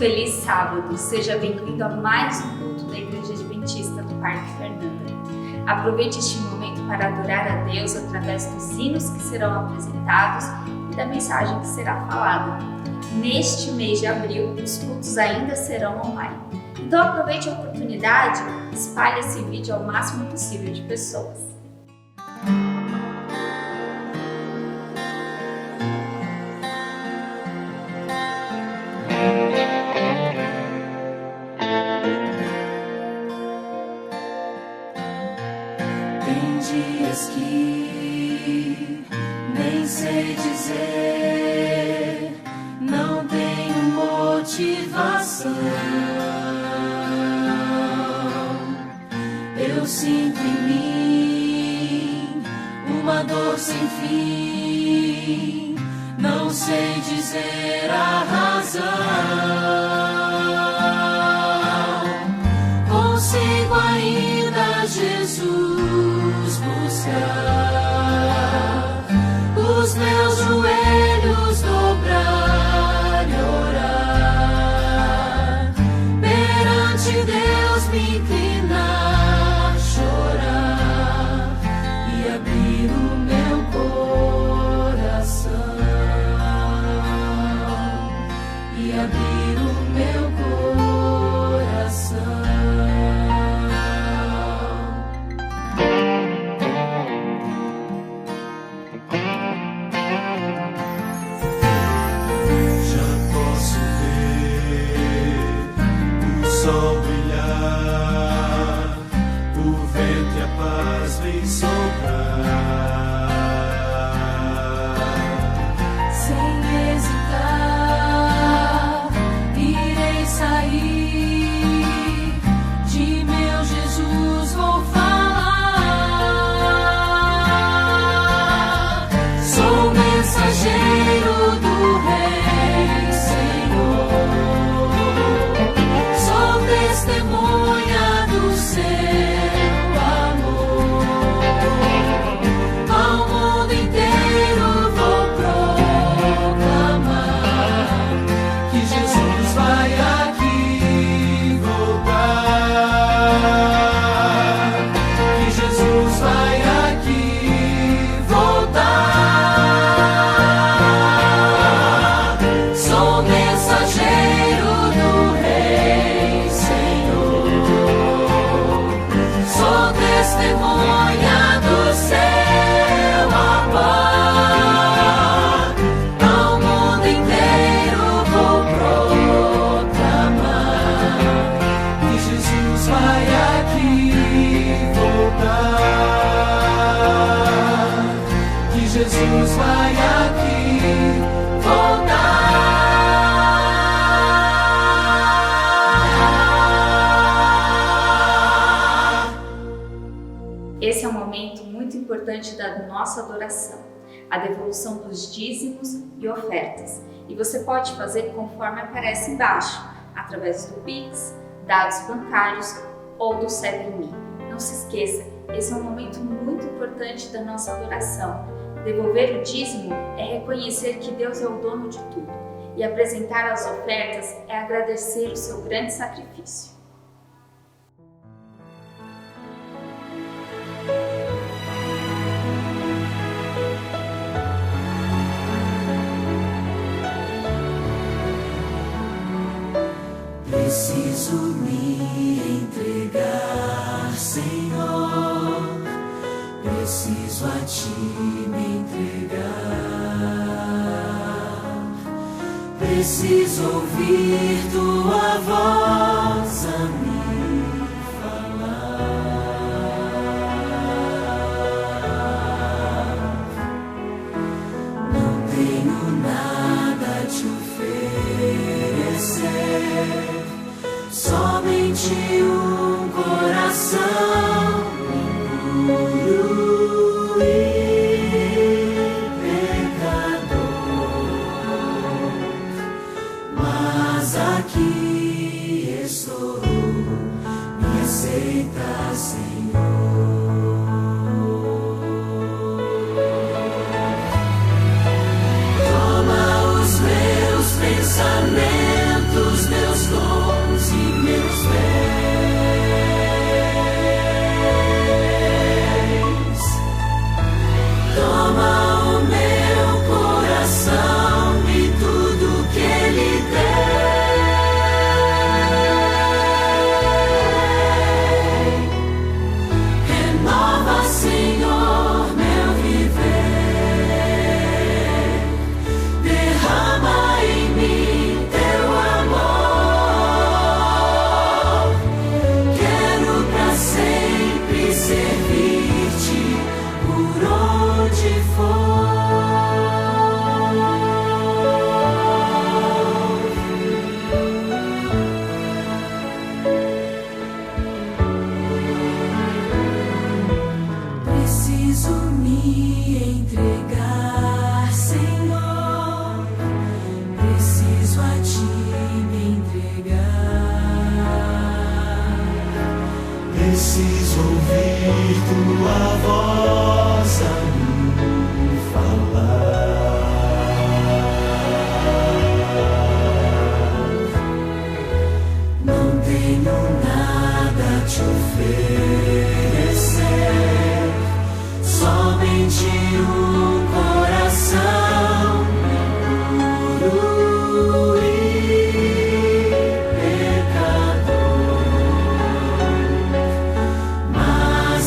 feliz sábado, seja bem-vindo a mais um culto da Igreja Adventista do Parque Fernanda. Aproveite este momento para adorar a Deus através dos hinos que serão apresentados e da mensagem que será falada. Neste mês de abril, os cultos ainda serão online. Então aproveite a oportunidade e espalhe esse vídeo ao máximo possível de pessoas. Tem dias que nem sei dizer, não tenho motivação. Eu sinto em mim uma dor sem fim, não sei dizer a razão. Consigo ainda, Jesus, buscar, os meus joelhos dobrar e orar, perante Deus me inclinar, chorar e abrir o meu coração, e abrir o meu coração. Sol brilhar, o vento e a paz vem soprar. Sem hesitar, irei sair, de meu Jesus vou falar. Sou mensageiro do Rei, Senhor. Testemunha do seu amor, ao mundo inteiro vou proclamar que Jesus vai aqui voltar, que Jesus vai aqui voltar. Sou mensageiro do Rei, sou testemunha do seu amor, ao mundo inteiro vou proclamar que Jesus vai aqui voltar, que Jesus vai aqui voltar. Esse é um momento muito importante da nossa adoração, a devolução dos dízimos e ofertas. E você pode fazer conforme aparece embaixo, através do Pix, dados bancários ou do 7Me. Não se esqueça, esse é um momento muito importante da nossa adoração. Devolver o dízimo é reconhecer que Deus é o dono de tudo. E apresentar as ofertas é agradecer o seu grande sacrifício. Preciso me entregar, Senhor, preciso a Ti me entregar, preciso ouvir Tua voz a me falar. Não tenho nada a Te oferecer, somente um coração impuro e pecador, mas aqui estou, me aceita, Senhor. Toma os meus pensamentos, meus preciso ouvir tua voz a me falar. Não tenho nada a te oferecer, somente um coração puro e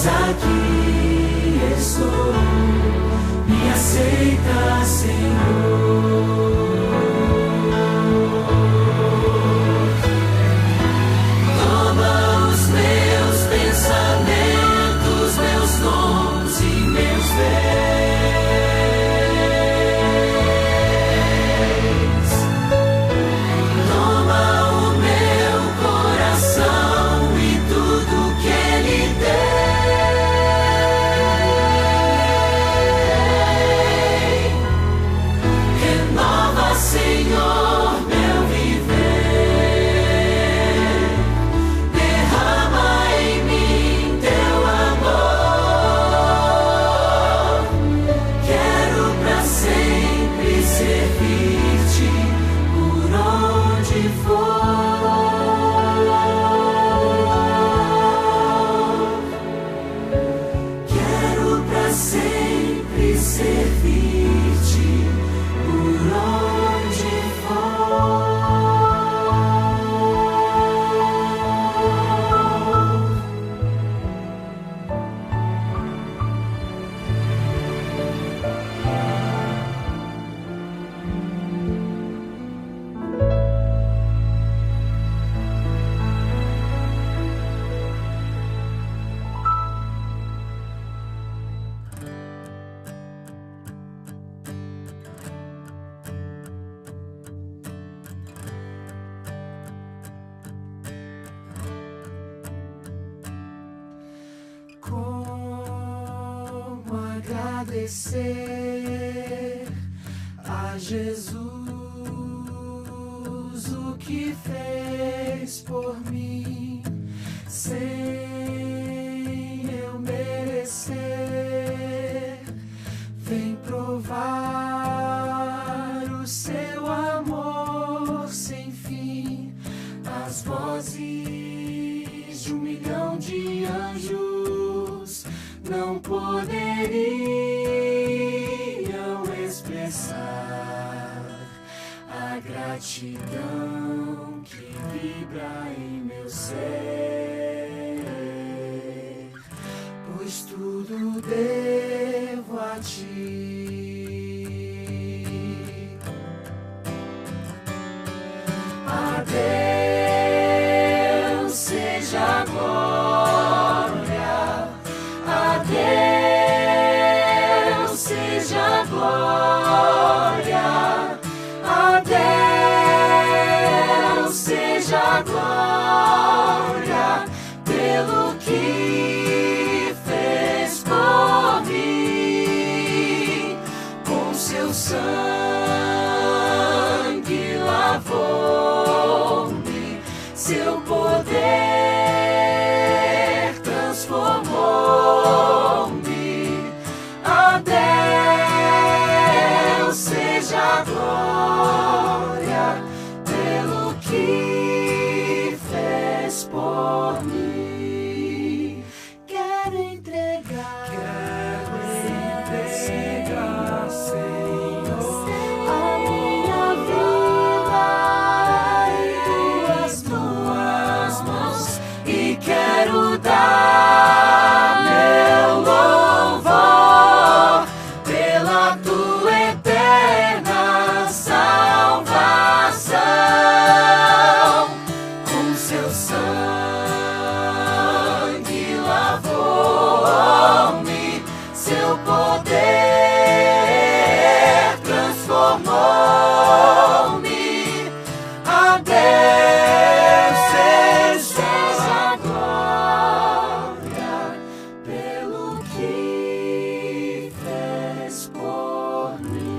aqui estou, me aceita, Senhor. Toma os meus pensamentos, meus dons e meus bens. Toma o meu coração e tudo que ele tem. Senhor, meu viver, derrama em mim teu amor. Quero pra sempre servir-te por onde for. Quero pra sempre servir-te por onde como agradecer a Jesus o que fez por mim sem eu merecer. Vem provar o seu amor sem fim. As vozes de 1 milhão de anjos não poderiam expressar a gratidão que vibra em meu ser, pois tudo devo a ti. A Deus seja a glória, a Deus seja a glória, a Deus seja a glória pelo que fez por mim. Com seu sangue lavou-me, seu poder transformou-me. A Deus seja a glória pelo que fez por mim. Quero entregar, Senhor, a minha vida em tuas mãos, e quero dar meu louvor pela tua eterna salvação. Com seu sangue lavou-me, seu poder transformou-me. A Deus seja a glória pelo que fez por mim.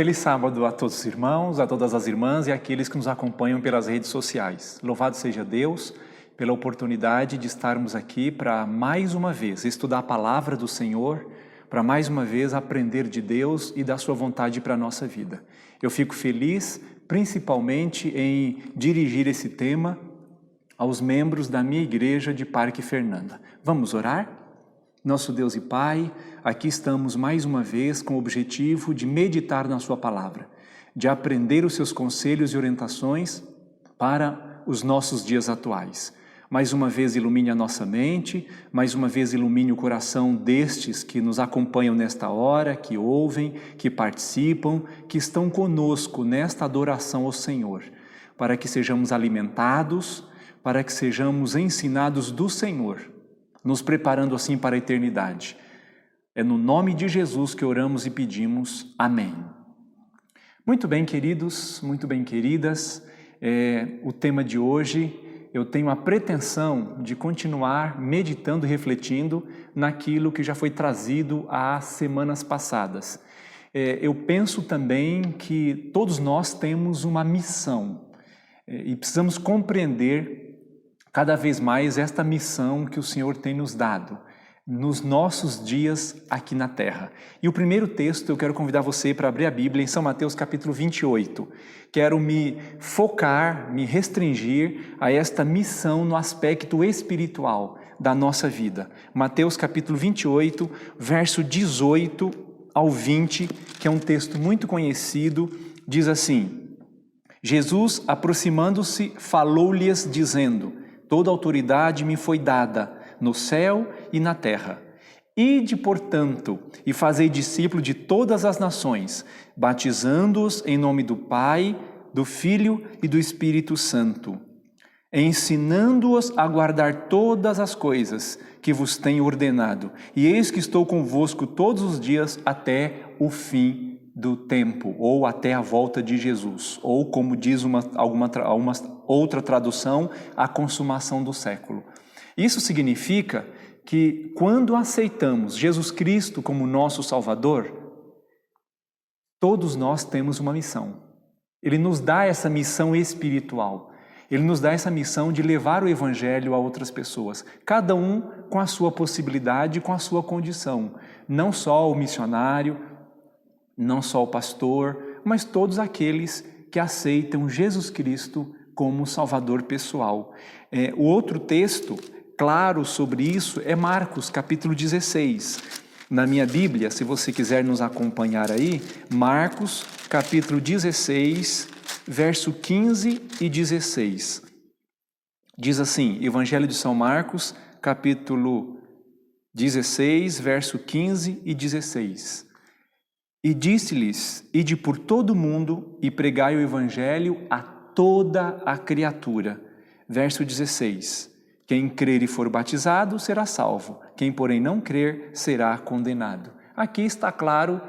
Feliz sábado a todos os irmãos, a todas as irmãs e aqueles que nos acompanham pelas redes sociais. Louvado seja Deus pela oportunidade de estarmos aqui para mais uma vez estudar a palavra do Senhor, para mais uma vez aprender de Deus e da sua vontade para a nossa vida. Eu fico feliz principalmente em dirigir esse tema aos membros da minha igreja de Parque Fernanda. Vamos orar? Nosso Deus e Pai, aqui estamos mais uma vez com o objetivo de meditar na sua palavra, de aprender os seus conselhos e orientações para os nossos dias atuais. Mais uma vez ilumine a nossa mente, mais uma vez ilumine o coração destes que nos acompanham nesta hora, que ouvem, que participam, que estão conosco nesta adoração ao Senhor, para que sejamos alimentados, para que sejamos ensinados do Senhor, nos preparando assim para a eternidade. É no nome de Jesus que oramos e pedimos. Amém. Muito bem, queridos, muito bem, queridas. O tema de hoje, eu tenho a pretensão de continuar meditando e refletindo naquilo que já foi trazido há semanas passadas. Eu penso também que todos nós temos uma missão e precisamos compreender cada vez mais esta missão que o Senhor tem nos dado nos nossos dias aqui na terra. E o primeiro texto eu quero convidar você para abrir a Bíblia em São Mateus capítulo 28. Quero me focar, me restringir a esta missão no aspecto espiritual da nossa vida. Mateus capítulo 28, verso 18 ao 20, que é um texto muito conhecido, diz assim: Jesus, aproximando-se, falou-lhes dizendo: toda autoridade me foi dada no céu e na terra. Ide, portanto, e fazei discípulos de todas as nações, batizando-os em nome do Pai, do Filho e do Espírito Santo, ensinando-os a guardar todas as coisas que vos tenho ordenado. E eis que estou convosco todos os dias até o fim do tempo, ou até a volta de Jesus, ou como diz alguma outra tradução, a consumação do século. Isso significa que quando aceitamos Jesus Cristo como nosso Salvador, todos nós temos uma missão. Ele nos dá essa missão espiritual. Ele nos dá essa missão de levar o Evangelho a outras pessoas, cada um com a sua possibilidade, com a sua condição. Não só o missionário, não só o pastor, mas todos aqueles que aceitam Jesus Cristo como Salvador pessoal. O outro texto claro sobre isso é Marcos, capítulo 16. Na minha Bíblia, se você quiser nos acompanhar aí, Marcos, capítulo 16, verso 15 e 16. Diz assim, Evangelho de São Marcos, capítulo 16, verso 15 e 16. E disse-lhes: ide por todo o mundo e pregai o Evangelho a toda a criatura. Verso 16. Quem crer e for batizado será salvo, quem porém não crer será condenado. Aqui está claro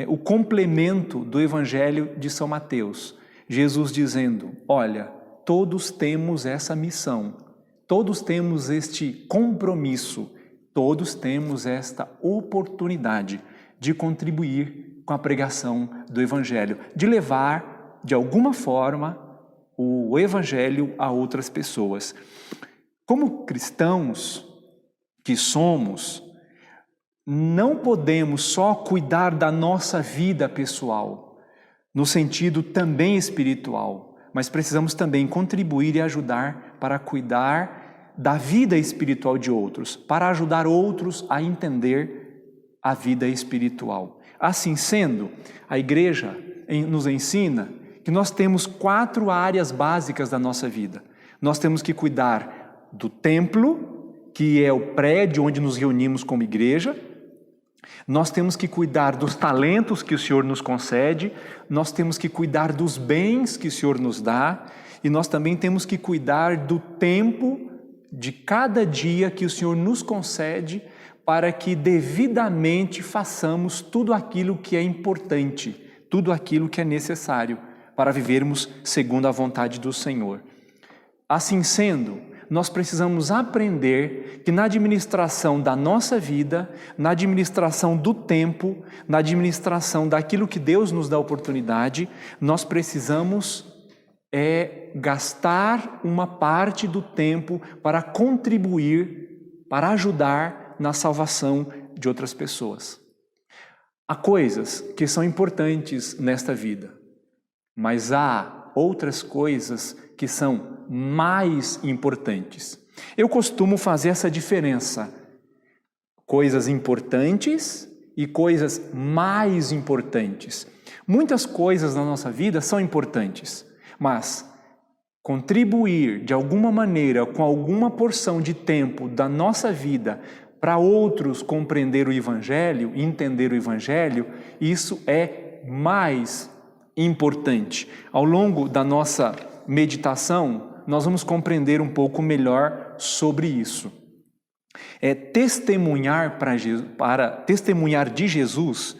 o complemento do Evangelho de São Mateus. Jesus dizendo: olha, todos temos essa missão, todos temos este compromisso, todos temos esta oportunidade de contribuir com a pregação do Evangelho, de levar, de alguma forma, o Evangelho a outras pessoas. Como cristãos que somos, não podemos só cuidar da nossa vida pessoal, no sentido também espiritual, mas precisamos também contribuir e ajudar para cuidar da vida espiritual de outros, para ajudar outros a entender a vida espiritual. Assim sendo, a igreja nos ensina que nós temos 4 áreas básicas da nossa vida. Nós temos que cuidar do templo, que é o prédio onde nos reunimos como igreja. Nós temos que cuidar dos talentos que o Senhor nos concede, nós temos que cuidar dos bens que o Senhor nos dá, e nós também temos que cuidar do tempo de cada dia que o Senhor nos concede, para que devidamente façamos tudo aquilo que é importante, tudo aquilo que é necessário para vivermos segundo a vontade do Senhor. Assim sendo, nós precisamos aprender que na administração da nossa vida, na administração do tempo, na administração daquilo que Deus nos dá oportunidade, nós precisamos gastar uma parte do tempo para contribuir, para ajudar na salvação de outras pessoas. Há coisas que são importantes nesta vida, mas há outras coisas que são mais importantes. Eu costumo fazer essa diferença: coisas importantes e coisas mais importantes. Muitas coisas na nossa vida são importantes, mas contribuir de alguma maneira com alguma porção de tempo da nossa vida para outros compreender o Evangelho, entender o Evangelho, isso é mais importante. Ao longo da nossa meditação, nós vamos compreender um pouco melhor sobre isso. Testemunhar testemunhar de Jesus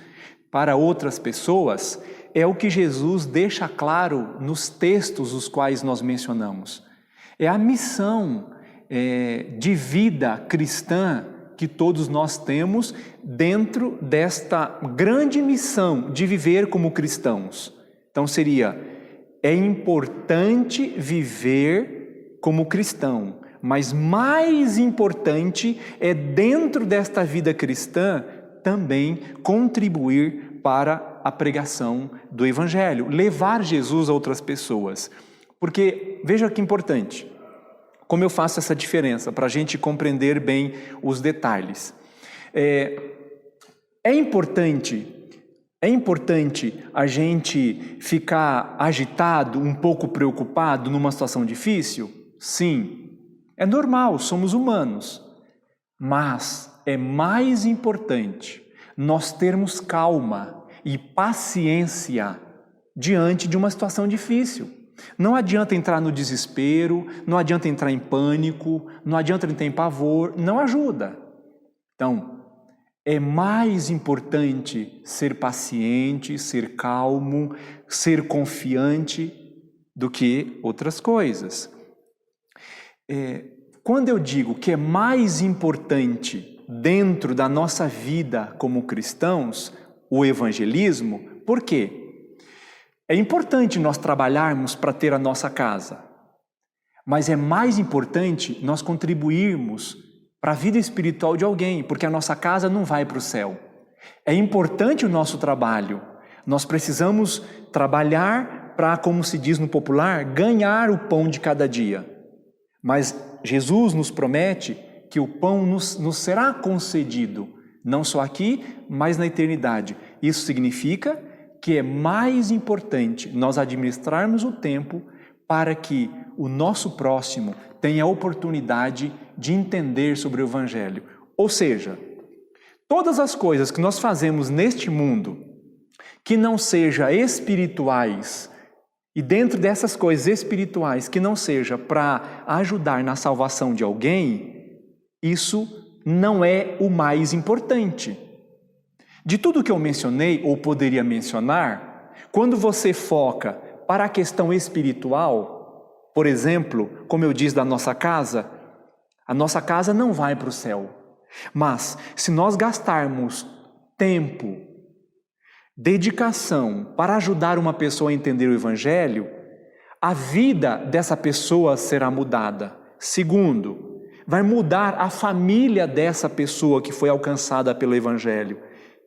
para outras pessoas é o que Jesus deixa claro nos textos os quais nós mencionamos. É a missão de vida cristã que todos nós temos dentro desta grande missão de viver como cristãos. Então é importante viver como cristão, mas mais importante é, dentro desta vida cristã, também contribuir para a pregação do Evangelho, levar Jesus a outras pessoas. Porque, veja que importante, como eu faço essa diferença, para a gente compreender bem os detalhes. É importante a gente ficar agitado, um pouco preocupado numa situação difícil? Sim, é normal, somos humanos. Mas é mais importante nós termos calma e paciência diante de uma situação difícil. Não adianta entrar no desespero, não adianta entrar em pânico, não adianta entrar em pavor, não ajuda. Então, é mais importante ser paciente, ser calmo, ser confiante do que outras coisas. Quando eu digo que é mais importante dentro da nossa vida como cristãos, o evangelismo, por quê? É importante nós trabalharmos para ter a nossa casa, mas é mais importante nós contribuirmos para a vida espiritual de alguém, porque a nossa casa não vai para o céu. É importante o nosso trabalho, nós precisamos trabalhar para, como se diz no popular, ganhar o pão de cada dia. Mas Jesus nos promete que o pão nos será concedido, não só aqui, mas na eternidade. Isso significa que é mais importante nós administrarmos o tempo para que o nosso próximo tenha a oportunidade de entender sobre o Evangelho. Ou seja, todas as coisas que nós fazemos neste mundo que não sejam espirituais, e dentro dessas coisas espirituais que não seja para ajudar na salvação de alguém, isso não é o mais importante. De tudo que eu mencionei, ou poderia mencionar, quando você foca para a questão espiritual, por exemplo, como eu disse da nossa casa, a nossa casa não vai para o céu. Mas, se nós gastarmos tempo, dedicação para ajudar uma pessoa a entender o Evangelho, a vida dessa pessoa será mudada. Segundo, vai mudar a família dessa pessoa que foi alcançada pelo Evangelho.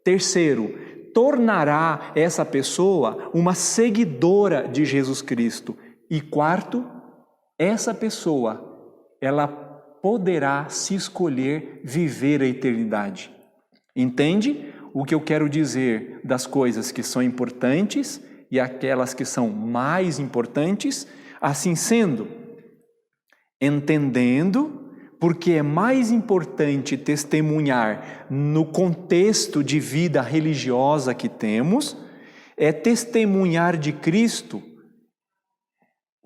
Terceiro, tornará essa pessoa uma seguidora de Jesus Cristo. E quarto, essa pessoa, ela poderá se escolher viver a eternidade. Entende o que eu quero dizer das coisas que são importantes e aquelas que são mais importantes? Assim sendo, entendendo porque é mais importante testemunhar no contexto de vida religiosa que temos, é testemunhar de Cristo,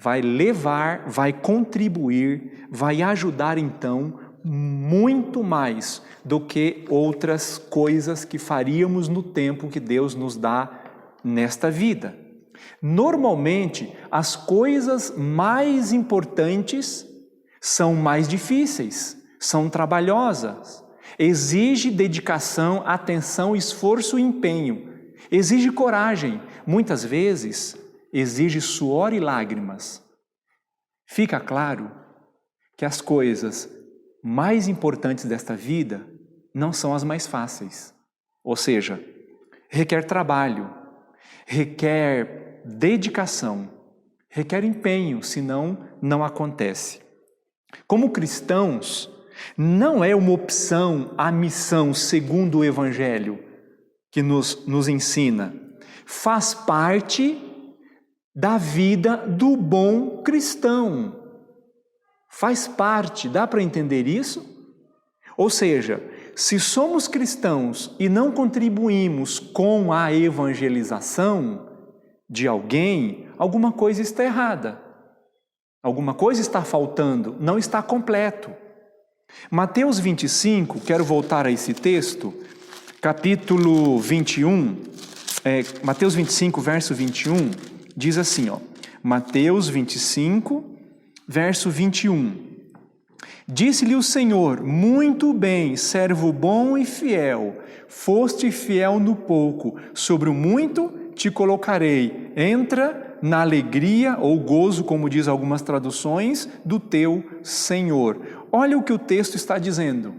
vai levar, vai contribuir, vai ajudar então muito mais do que outras coisas que faríamos no tempo que Deus nos dá nesta vida. Normalmente, as coisas mais importantes são mais difíceis, são trabalhosas, exige dedicação, atenção, esforço e empenho, exige coragem, muitas vezes exige suor e lágrimas. Fica claro que as coisas mais importantes desta vida não são as mais fáceis, ou seja, requer trabalho, requer dedicação, requer empenho, senão não acontece. Como cristãos, não é uma opção a missão segundo o Evangelho que nos ensina. Faz parte da vida do bom cristão. Faz parte, dá para entender isso? Ou seja, se somos cristãos e não contribuímos com a evangelização de alguém, alguma coisa está errada. Alguma coisa está faltando, não está completo. Mateus 25, quero voltar a esse texto, capítulo 21, Mateus 25, verso 21, diz assim, Mateus 25, verso 21. Disse-lhe o Senhor: muito bem, servo bom e fiel, foste fiel no pouco, sobre o muito te colocarei, entra na alegria ou gozo, como diz algumas traduções, do teu Senhor. Olha o que o texto está dizendo.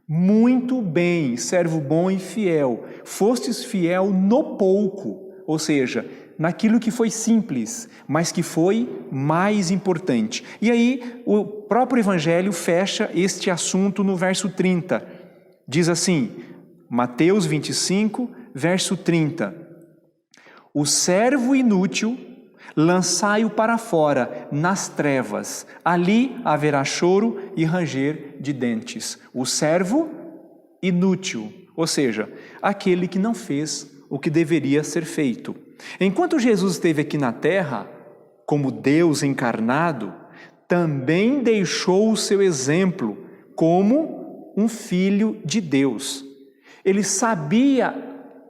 Muito bem, servo bom e fiel, fostes fiel no pouco, ou seja, naquilo que foi simples, mas que foi mais importante. E aí o próprio Evangelho fecha este assunto no verso 30. Diz assim, Mateus 25, verso 30. O servo inútil, lançai-o para fora, nas trevas. Ali haverá choro e ranger de dentes. O servo inútil, ou seja, aquele que não fez o que deveria ser feito. Enquanto Jesus esteve aqui na terra, como Deus encarnado, também deixou o seu exemplo como um filho de Deus. Ele sabia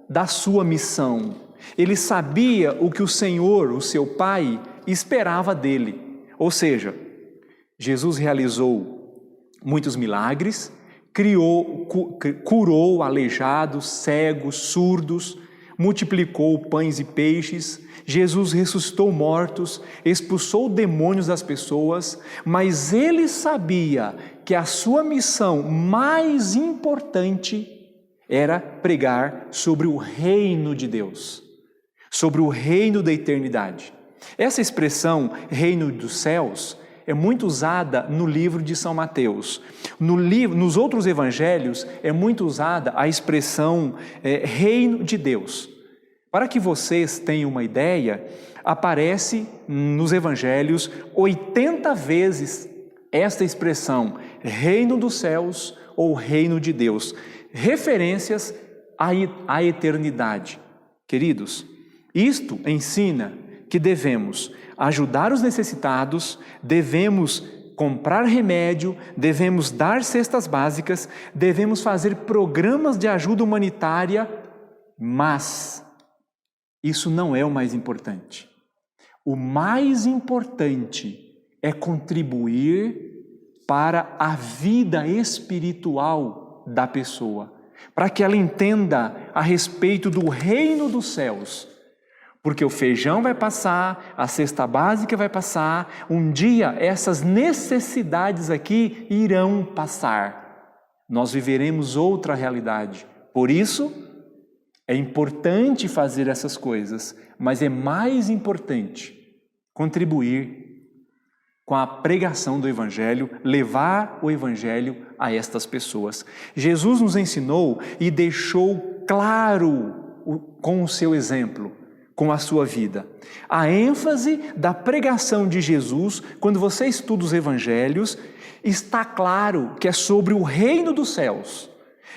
da sua missão, ele sabia o que o Senhor, o seu Pai, esperava dele. Ou seja, Jesus realizou muitos milagres, curou aleijados, cegos, surdos, multiplicou pães e peixes, Jesus ressuscitou mortos, expulsou demônios das pessoas, mas ele sabia que a sua missão mais importante era pregar sobre o reino de Deus, sobre o reino da eternidade. Essa expressão, reino dos céus, é muito usada no livro de São Mateus. Nos outros evangelhos é muito usada a expressão reino de Deus. Para que vocês tenham uma ideia, aparece nos evangelhos 80 vezes esta expressão, reino dos céus ou reino de Deus, referências à eternidade. Queridos, isto ensina que devemos ajudar os necessitados, devemos comprar remédio, devemos dar cestas básicas, devemos fazer programas de ajuda humanitária, mas isso não é o mais importante. O mais importante é contribuir para a vida espiritual da pessoa, para que ela entenda a respeito do reino dos céus. Porque o feijão vai passar, a cesta básica vai passar, um dia essas necessidades aqui irão passar. Nós viveremos outra realidade. Por isso, é importante fazer essas coisas, mas é mais importante contribuir com a pregação do Evangelho, levar o Evangelho a estas pessoas. Jesus nos ensinou e deixou claro com o seu exemplo, com a sua vida. A ênfase da pregação de Jesus, quando você estuda os evangelhos, está claro que é sobre o reino dos céus.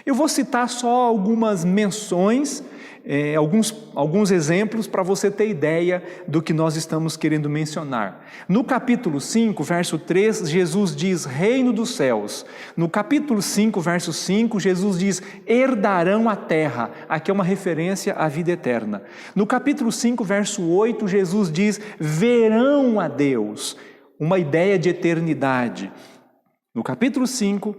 Eu vou citar só algumas menções, alguns exemplos para você ter ideia do que nós estamos querendo mencionar. No capítulo 5, verso 3, Jesus diz reino dos céus. No capítulo 5, verso 5, Jesus diz herdarão a terra. Aqui é uma referência à vida eterna. No capítulo 5, verso 8, Jesus diz verão a Deus. Uma ideia de eternidade. No capítulo 5,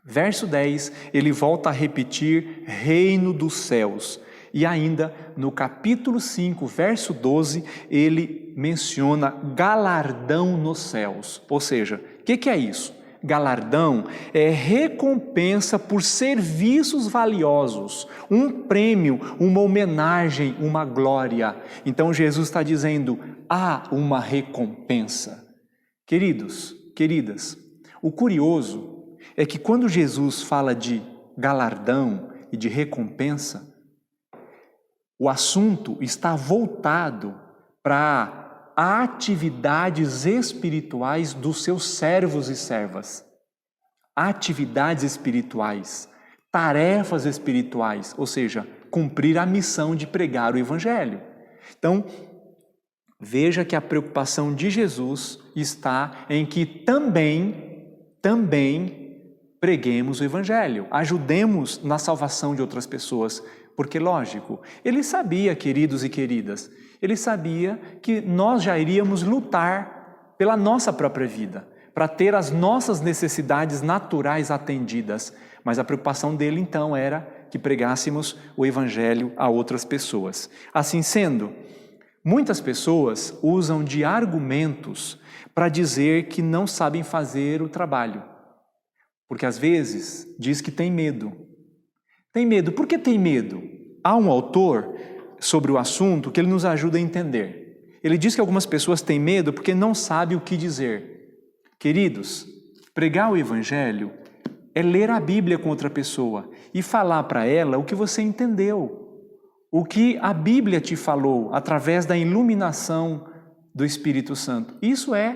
verso 10, ele volta a repetir reino dos céus. E ainda no capítulo 5, verso 12, ele menciona galardão nos céus. Ou seja, o que é isso? Galardão é recompensa por serviços valiosos, um prêmio, uma homenagem, uma glória. Então Jesus está dizendo, há uma recompensa. Queridos, queridas, o curioso é que quando Jesus fala de galardão e de recompensa, o assunto está voltado para atividades espirituais dos seus servos e servas. Atividades espirituais, tarefas espirituais, ou seja, cumprir a missão de pregar o Evangelho. Então, veja que a preocupação de Jesus está em que também preguemos o Evangelho, ajudemos na salvação de outras pessoas. Porque, lógico, ele sabia, queridos e queridas, ele sabia que nós já iríamos lutar pela nossa própria vida, para ter as nossas necessidades naturais atendidas. Mas a preocupação dele, então, era que pregássemos o Evangelho a outras pessoas. Assim sendo, muitas pessoas usam de argumentos para dizer que não sabem fazer o trabalho. Porque, às vezes, diz que tem medo. Tem medo. Por que tem medo? Há um autor sobre o assunto que ele nos ajuda a entender. Ele diz que algumas pessoas têm medo porque não sabem o que dizer. Queridos, pregar o Evangelho é ler a Bíblia com outra pessoa e falar para ela o que você entendeu, o que a Bíblia te falou através da iluminação do Espírito Santo. Isso é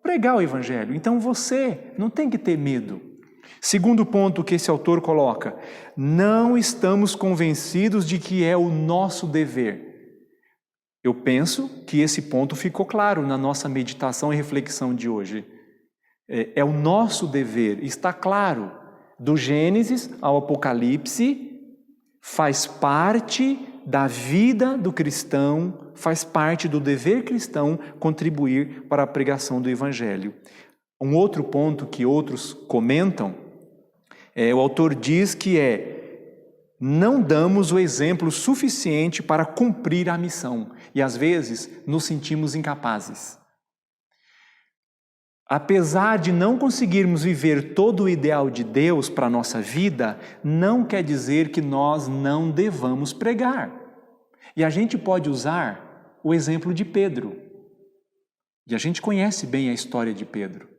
pregar o Evangelho. Então você não tem que ter medo. Segundo ponto que esse autor coloca, não estamos convencidos de que é o nosso dever. Eu penso que esse ponto ficou claro na nossa meditação e reflexão de hoje. É o nosso dever, está claro. Do Gênesis ao Apocalipse, faz parte da vida do cristão, faz parte do dever cristão contribuir para a pregação do Evangelho. Um outro ponto que outros comentam, o autor diz que não damos o exemplo suficiente para cumprir a missão e às vezes nos sentimos incapazes. Apesar de não conseguirmos viver todo o ideal de Deus para a nossa vida, não quer dizer que nós não devamos pregar. E a gente pode usar o exemplo de Pedro. E a gente conhece bem a história de Pedro.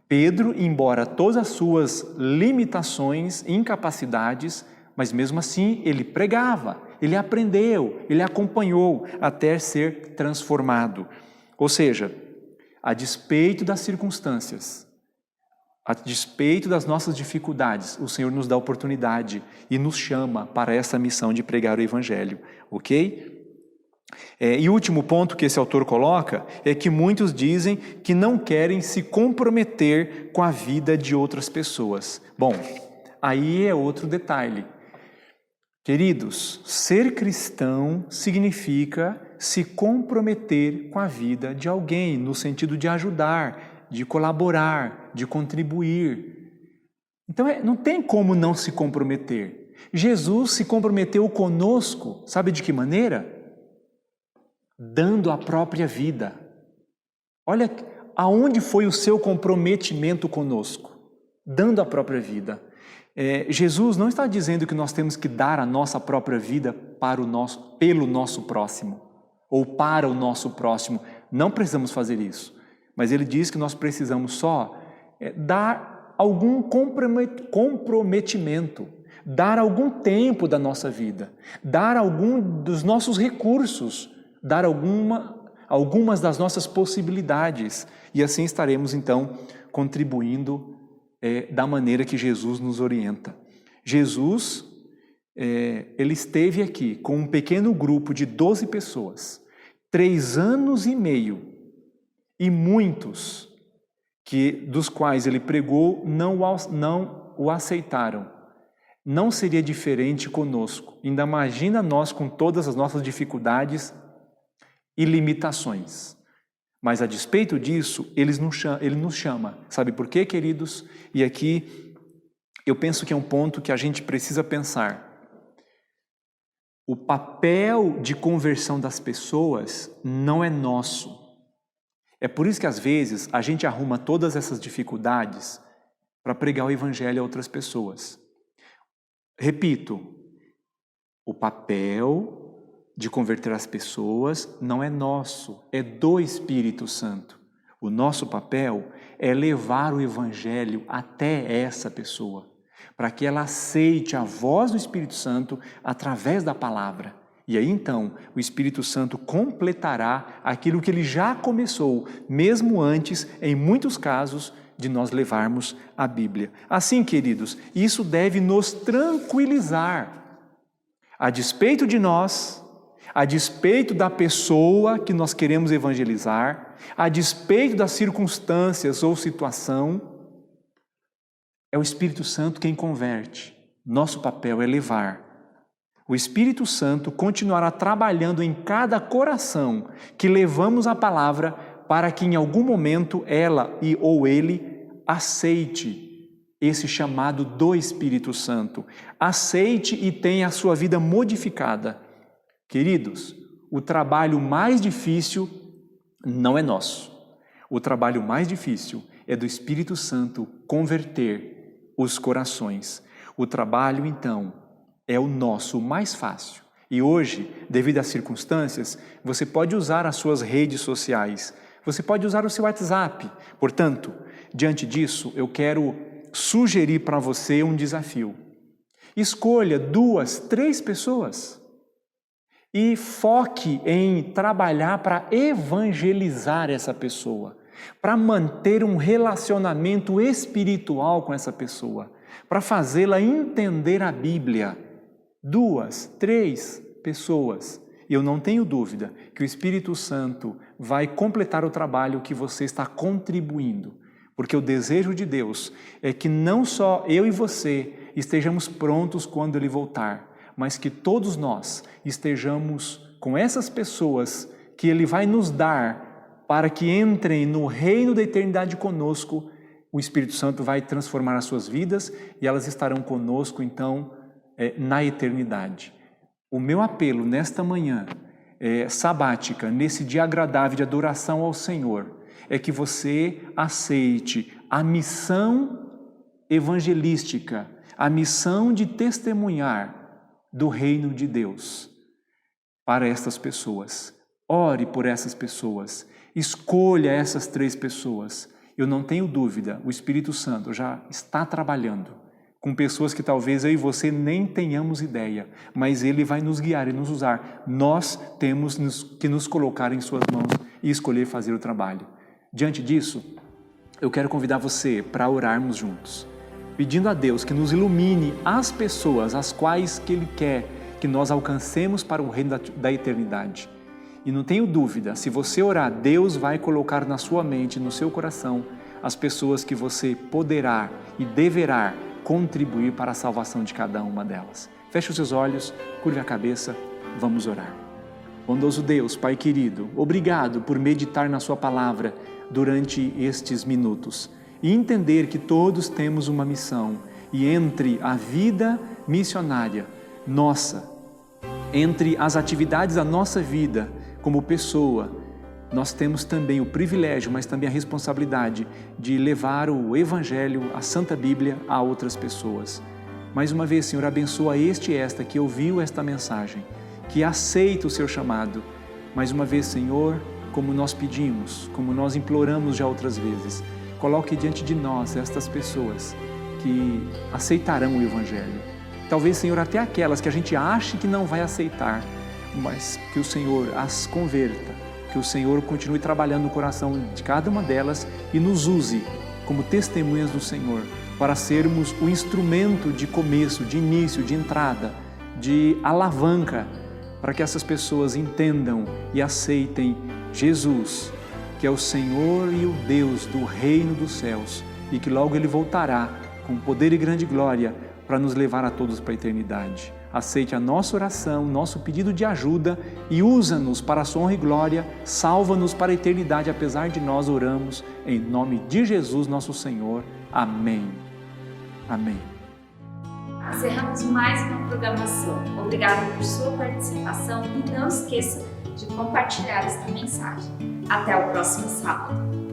Pedro, embora todas as suas limitações, incapacidades, mas mesmo assim ele pregava, ele aprendeu, ele acompanhou até ser transformado. Ou seja, a despeito das circunstâncias, a despeito das nossas dificuldades, o Senhor nos dá oportunidade e nos chama para essa missão de pregar o Evangelho, ok? E o último ponto que esse autor coloca é que muitos dizem que não querem se comprometer com a vida de outras pessoas. Bom, aí é outro detalhe. Queridos, ser cristão significa se comprometer com a vida de alguém, no sentido de ajudar, de colaborar, de contribuir. Então não tem como não se comprometer. Jesus se comprometeu conosco, sabe de que maneira? Dando a própria vida. Olha aonde foi o seu comprometimento conosco, dando a própria vida. Jesus não está dizendo que nós temos que dar a nossa própria vida pelo nosso próximo, ou para o nosso próximo. Não precisamos fazer isso. Mas ele diz que nós precisamos só dar algum comprometimento, dar algum tempo da nossa vida, dar algum dos nossos recursos, dar algumas das nossas possibilidades, e assim estaremos então contribuindo da maneira que Jesus nos orienta. Jesus, ele esteve aqui com um pequeno grupo de 12 pessoas, 3 anos e meio, e muitos dos quais ele pregou não o aceitaram. Não seria diferente conosco. Ainda imagina nós com todas as nossas dificuldades e limitações. Mas a despeito disso, ele nos chama. Sabe por quê, queridos? E aqui eu penso que é um ponto que a gente precisa pensar. O papel de conversão das pessoas não é nosso. É por isso que às vezes a gente arruma todas essas dificuldades para pregar o evangelho a outras pessoas. Repito, o papel de converter as pessoas não é nosso, é do Espírito Santo. O nosso papel é levar o evangelho até essa pessoa, para que ela aceite a voz do Espírito Santo através da palavra. E aí então o Espírito Santo completará aquilo que ele já começou, mesmo antes, em muitos casos, de nós levarmos a Bíblia. Assim, queridos, isso deve nos tranquilizar. A despeito de nós, a despeito da pessoa que nós queremos evangelizar, a despeito das circunstâncias ou situação, é o Espírito Santo quem converte. Nosso papel é levar. O Espírito Santo continuará trabalhando em cada coração que levamos a palavra para que em algum momento ela ou ele aceite esse chamado do Espírito Santo. Aceite e tenha a sua vida modificada. Queridos, o trabalho mais difícil não é nosso. O trabalho mais difícil é do Espírito Santo converter os corações. O trabalho, então, é o nosso, o mais fácil. E hoje, devido às circunstâncias, você pode usar as suas redes sociais, você pode usar o seu WhatsApp. Portanto, diante disso, eu quero sugerir para você um desafio. Escolha 2, 3 pessoas e foque em trabalhar para evangelizar essa pessoa, para manter um relacionamento espiritual com essa pessoa, para fazê-la entender a Bíblia. 2, 3 pessoas. E eu não tenho dúvida que o Espírito Santo vai completar o trabalho que você está contribuindo. Porque o desejo de Deus é que não só eu e você estejamos prontos quando Ele voltar, mas que todos nós estejamos com essas pessoas que Ele vai nos dar para que entrem no reino da eternidade conosco. O Espírito Santo vai transformar as suas vidas e elas estarão conosco, então, na eternidade. O meu apelo nesta manhã sabática, nesse dia agradável de adoração ao Senhor, é que você aceite a missão evangelística, a missão de testemunhar do reino de Deus para estas pessoas. Ore por essas pessoas, escolha essas 3 pessoas. Eu não tenho dúvida, o Espírito Santo já está trabalhando com pessoas que talvez eu e você nem tenhamos ideia, mas Ele vai nos guiar e nos usar. Nós temos que nos colocar em suas mãos e escolher fazer o trabalho. Diante disso, eu quero convidar você para orarmos juntos, pedindo a Deus que nos ilumine as pessoas às quais que Ele quer que nós alcancemos para o reino da eternidade. E não tenho dúvida, se você orar, Deus vai colocar na sua mente, no seu coração, as pessoas que você poderá e deverá contribuir para a salvação de cada uma delas. Feche os seus olhos, curve a cabeça, vamos orar. Bondoso Deus, Pai querido, obrigado por meditar na sua palavra durante estes minutos e entender que todos temos uma missão e entre a vida missionária nossa, entre as atividades da nossa vida como pessoa, nós temos também o privilégio, mas também a responsabilidade de levar o Evangelho, a Santa Bíblia, a outras pessoas. Mais uma vez, Senhor, abençoa este e esta que ouviu esta mensagem, que aceita o seu chamado. Mais uma vez, Senhor, como nós pedimos, como nós imploramos já outras vezes, coloque diante de nós estas pessoas que aceitarão o Evangelho. Talvez, Senhor, até aquelas que a gente ache que não vai aceitar, mas que o Senhor as converta, que o Senhor continue trabalhando no coração de cada uma delas e nos use como testemunhas do Senhor, para sermos o instrumento de começo, de início, de entrada, de alavanca, para que essas pessoas entendam e aceitem Jesus, que é o Senhor e o Deus do reino dos céus, e que logo Ele voltará com poder e grande glória para nos levar a todos para a eternidade. aceite a nossa oração, nosso pedido de ajuda e usa-nos para a sua honra e glória, salva-nos para a eternidade, apesar de nós oramos, em nome de Jesus nosso Senhor. Amém. Amém. Encerramos mais uma programação. Obrigado por sua participação e não esqueça de compartilhar esta mensagem. Até o próximo sábado.